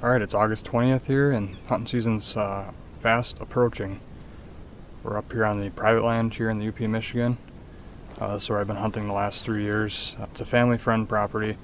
Alright, it's August 20th here, and hunting season's fast approaching. We're up here on the private land here in the UP, Michigan. This is where I've been hunting the last 3 years. It's a family friend property.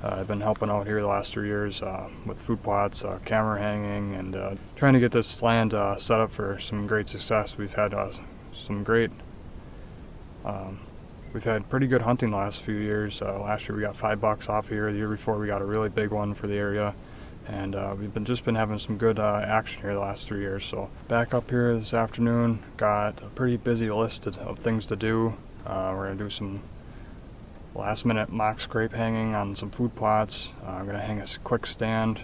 I've been helping out here the last 3 years with food plots, camera hanging, and trying to get this land set up for some great success. We've had pretty good hunting the last few years. Last year we got 5 bucks off here. The year before we got a really big one for the area. And we've just been having some good action here the last 3 years. So back up here this afternoon, got a pretty busy list of things to do. We're going to do some last minute mock scrape hanging on some food plots. I'm going to hang a quick stand.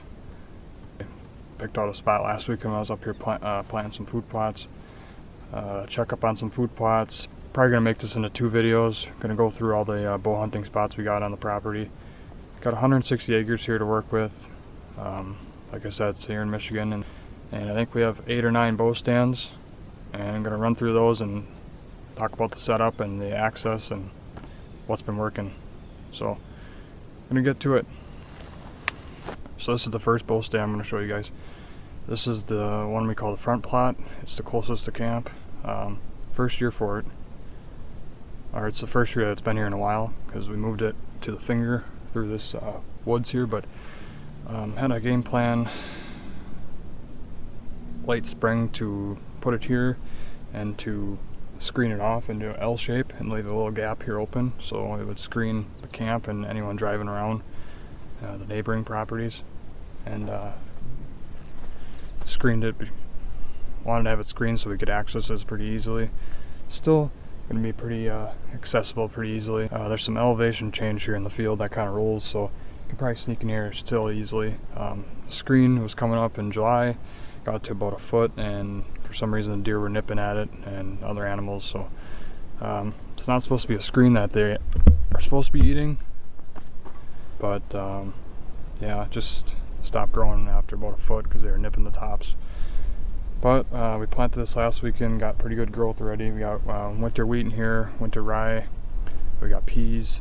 Picked out a spot last week when I was up here planting some food plots. Check up on some food plots. Probably going to make this into 2 videos. Going to go through all the bow hunting spots we got on the property. Got 160 acres here to work with. Like I said, it's here in Michigan, and I think we have 8 or 9 bow stands, and I'm going to run through those and talk about the setup and the access and what's been working. So I'm going to get to it. So this is the first bow stand I'm going to show you guys. This is the one we call the front plot. It's the closest to camp. First year for it, or it's the first year that it's been here in a while, because we moved it to the finger through this woods here, but had a game plan late spring to put it here and to screen it off into an L shape and leave a little gap here open so it would screen the camp and anyone driving around the neighboring properties. And wanted to have it screened so we could access this pretty easily. Still going to be pretty accessible pretty easily. There's some elevation change here in the field that kind of rolls, so you can probably sneak in here still easily. The screen was coming up in July, got to about a foot, and for some reason the deer were nipping at it and other animals, so it's not supposed to be a screen that they are supposed to be eating, but yeah, just stopped growing after about a foot because they were nipping the tops. But we planted this last weekend, got pretty good growth already. We got winter wheat in here, winter rye, we got peas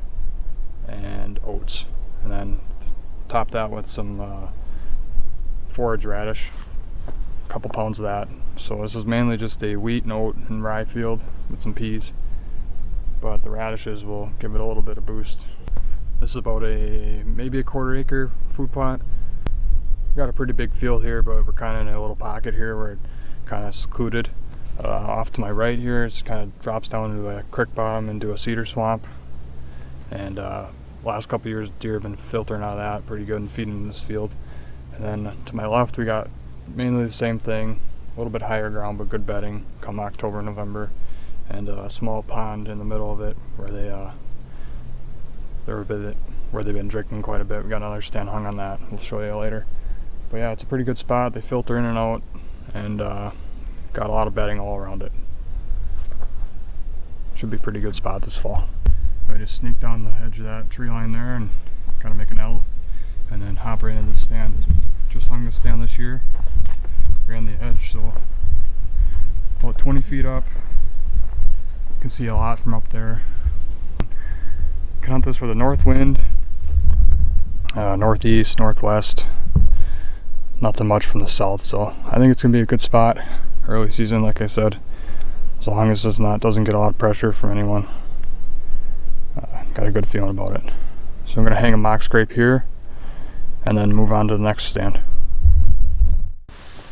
and oats. And then top that with some forage radish, a couple pounds of that. So this is mainly just a wheat and oat and rye field with some peas, but the radishes will give it a little bit of boost. This is about maybe a 1/4 acre food plot. Got a pretty big field here, but we're kind of in a little pocket here where it kind of secluded. Off to my right here, it kind of drops down into a creek bottom into a cedar swamp, and last couple years deer have been filtering out of that pretty good and feeding in this field. And then to my left we got mainly the same thing, a little bit higher ground but good bedding come October, November, and a small pond in the middle of it where they've been drinking quite a bit. We got another stand hung on that, we'll show you later. But yeah, it's a pretty good spot. They filter in and out, and got a lot of bedding all around it. Should be a pretty good spot this fall. I just sneak down the edge of that tree line there and kind of make an L and then hop right into the stand. Just hung the stand this year, ran the edge, so about 20 feet up. You can see a lot from up there. You can hunt this with a north wind, northeast, northwest. Nothing much from the south, so I think it's going to be a good spot early season, like I said, as long as it doesn't get a lot of pressure from anyone. Got a good feeling about it. So I'm going to hang a mock scrape here and then move on to the next stand.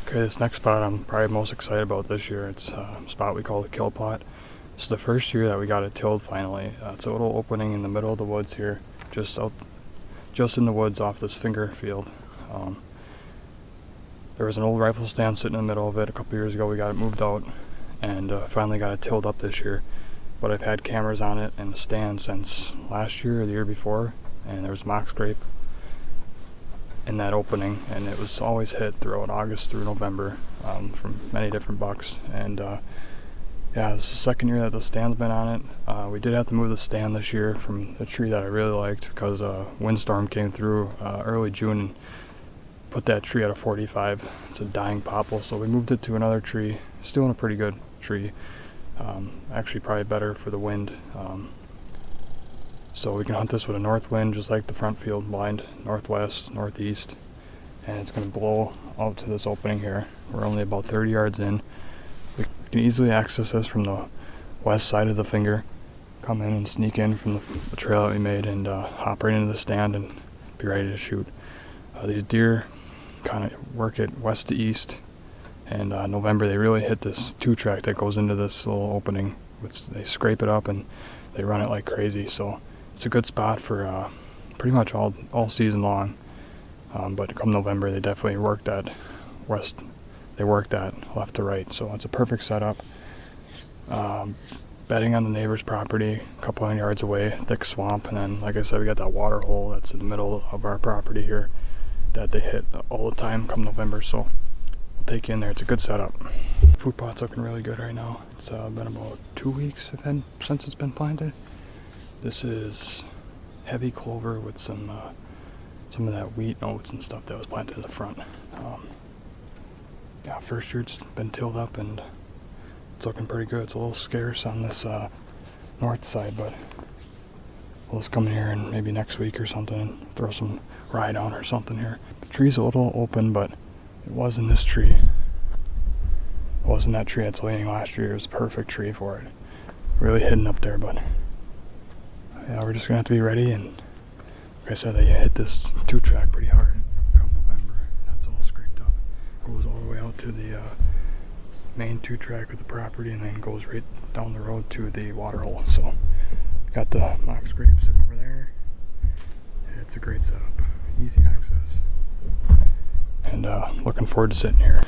Okay, this next spot I'm probably most excited about this year. It's a spot we call the kill plot. This is the first year that we got it tilled finally. It's a little opening in the middle of the woods here, just in the woods off this finger field. There was an old rifle stand sitting in the middle of it. A couple years ago we got it moved out and finally got it tilled up this year. But I've had cameras on it and the stand since last year or the year before, and there was mock scrape in that opening, and it was always hit throughout August through November from many different bucks. And yeah, this is the second year that the stand's been on it. We did have to move the stand this year from the tree that I really liked because a windstorm came through early June and put that tree at a 45. It's a dying popple, so we moved it to another tree, still in a pretty good tree. Actually probably better for the wind. So we can hunt this with a north wind, just like the front field blind, northwest, northeast, and it's going to blow out to this opening here. We're only about 30 yards in. We can easily access this from the west side of the finger, come in and sneak in from the trail that we made, and hop right into the stand and be ready to shoot. These deer kind of work it west to east, and November they really hit this 2-track that goes into this little opening. They scrape it up and they run it like crazy, so it's a good spot for pretty much all season long. But come November, they definitely work that west. They work that left to right, so it's a perfect setup. Bedding on the neighbor's property, a couple hundred yards away, thick swamp, and then, like I said, we got that water hole that's in the middle of our property here that they hit all the time come November. So we'll take you in there. It's a good setup. Food plot's looking really good right now. It's been about 2 weeks since it's been planted. This is heavy clover with some of that wheat oats and stuff that was planted in the front. Yeah, first year's been tilled up and it's looking pretty good. It's a little scarce on this north side, but we'll just come in here and maybe next week or something and throw some rye down or something here. The tree's a little open, but it was in this tree. It wasn't that tree that's leaning last year. It was a perfect tree for it. Really hidden up there, but yeah, we're just gonna have to be ready. And like I said, they hit this 2-track pretty hard come November. That's all scraped up. Goes all the way out to the main 2-track of the property, and then goes right down the road to the water hole. So got the mock scrape sitting over there. It's a great setup, easy access, and looking forward to sitting here.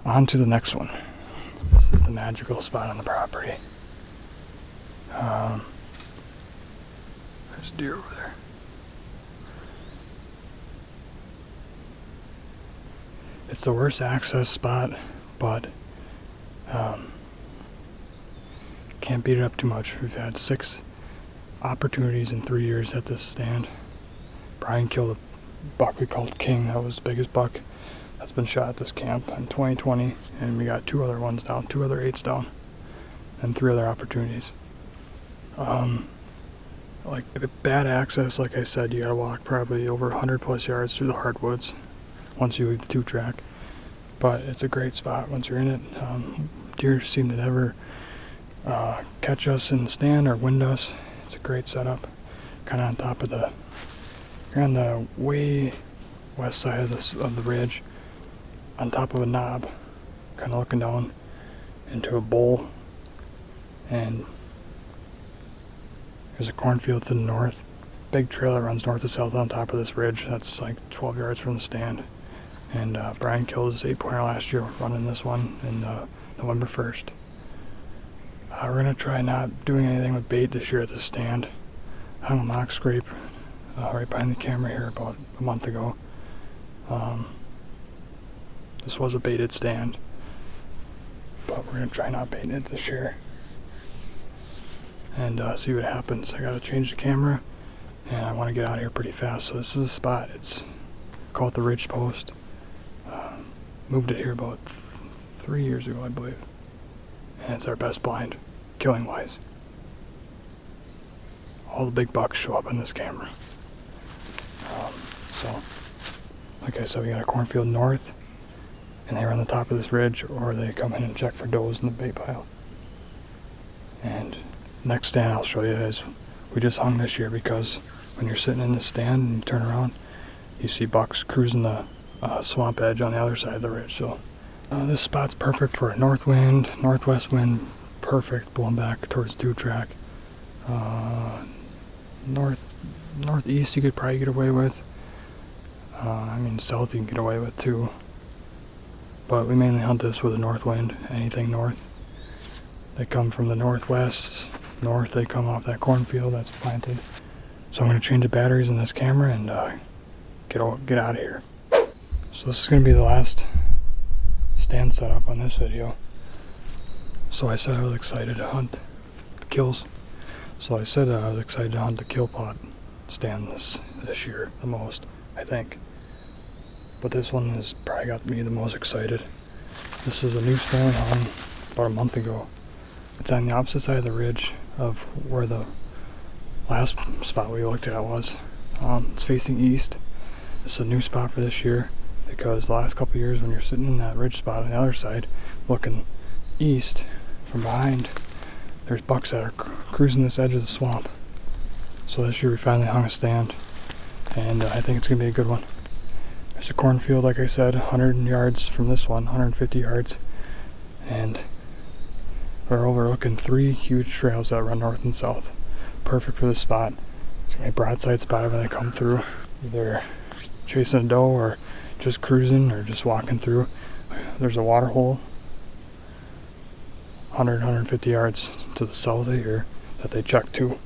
On to the next one. This is the magical spot on the property. There's a deer over there. It's the worst access spot, but can't beat it up too much. We've had 6 opportunities in 3 years at this stand. Brian killed a buck we called King. That was the biggest buck that's been shot at this camp in 2020, and we got 2 other ones down, 2 other 8s down, and 3 other opportunities. Like bad access, like I said, you gotta walk probably over 100+ yards through the hardwoods once you leave the 2-track. But it's a great spot once you're in it. Deer seem to never catch us in the stand or wind us. It's a great setup. Kind of on top of you're on the way west side of the ridge, on top of a knob, kind of looking down into a bowl, and there's a cornfield to the north. Big trail that runs north to south on top of this ridge. That's like 12 yards from the stand. And Brian killed his 8-pointer last year running this one in November 1st. We're going to try not doing anything with bait this year at the stand. I hung a mock scrape right behind the camera here about a month ago. This was a baited stand, but we're going to try not baiting it this year and see what happens. I got to change the camera and I want to get out of here pretty fast. So this is the spot. It's called the Ridge Post. Moved it here about 3 years ago, I believe. And it's our best blind, killing wise. All the big bucks show up on this camera. So, like I said, we got a cornfield north, and they're on the top of this ridge, or they come in and check for does in the bait pile. And next stand I'll show you is we just hung this year because when you're sitting in this stand and you turn around, you see bucks cruising the swamp edge on the other side of the ridge. So this spot's perfect for a north wind, northwest wind, perfect, blowing back towards 2-track. Northeast you could probably get away with. South you can get away with too. But we mainly hunt this with a north wind, anything north. They come from the northwest, north they come off that cornfield that's planted. So I'm going to change the batteries in this camera and get out of here. So this is going to be the last stand setup on this video. So I said I was excited to hunt the kills. So I said I was excited to hunt the kill pot stand this year the most, I think. But this one has probably got me the most excited. This is a new stand hung about a month ago. It's on the opposite side of the ridge of where the last spot we looked at was. It's facing east. This is a new spot for this year. because the last couple of years when you're sitting in that ridge spot on the other side looking east from behind, there's bucks that are cruising this edge of the swamp. So this year we finally hung a stand, and I think it's going to be a good one. There's a cornfield, like I said, 100 yards from this one, 150 yards, and we're overlooking 3 huge trails that run north and south. Perfect for this spot. It's going to be a broadside spot when they come through, either chasing a doe or just cruising or just walking through. There's a water hole 150 yards to the south of here that they check too.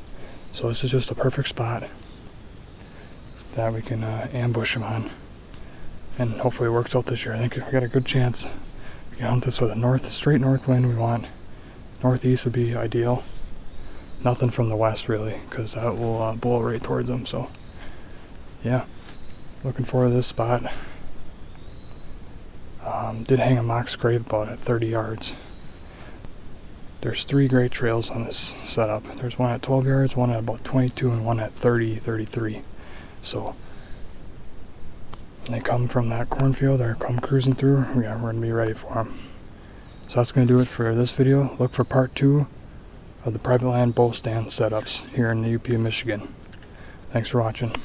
So this is just a perfect spot that we can ambush them on, and hopefully it works out this year. I think we got a good chance. We can hunt this with a straight north wind. We want northeast would be ideal. Nothing from the west really, because that will blow right towards them. So yeah, looking forward to this spot. Did hang a mock scrape about at 30 yards. There's 3 great trails on this setup. There's one at 12 yards, one at about 22, and one at 30, 33. So when they come from that cornfield or come cruising through, yeah, we're going to be ready for them. So that's going to do it for this video. Look for part 2 of the private land bull stand setups here in the UP of Michigan. Thanks for watching.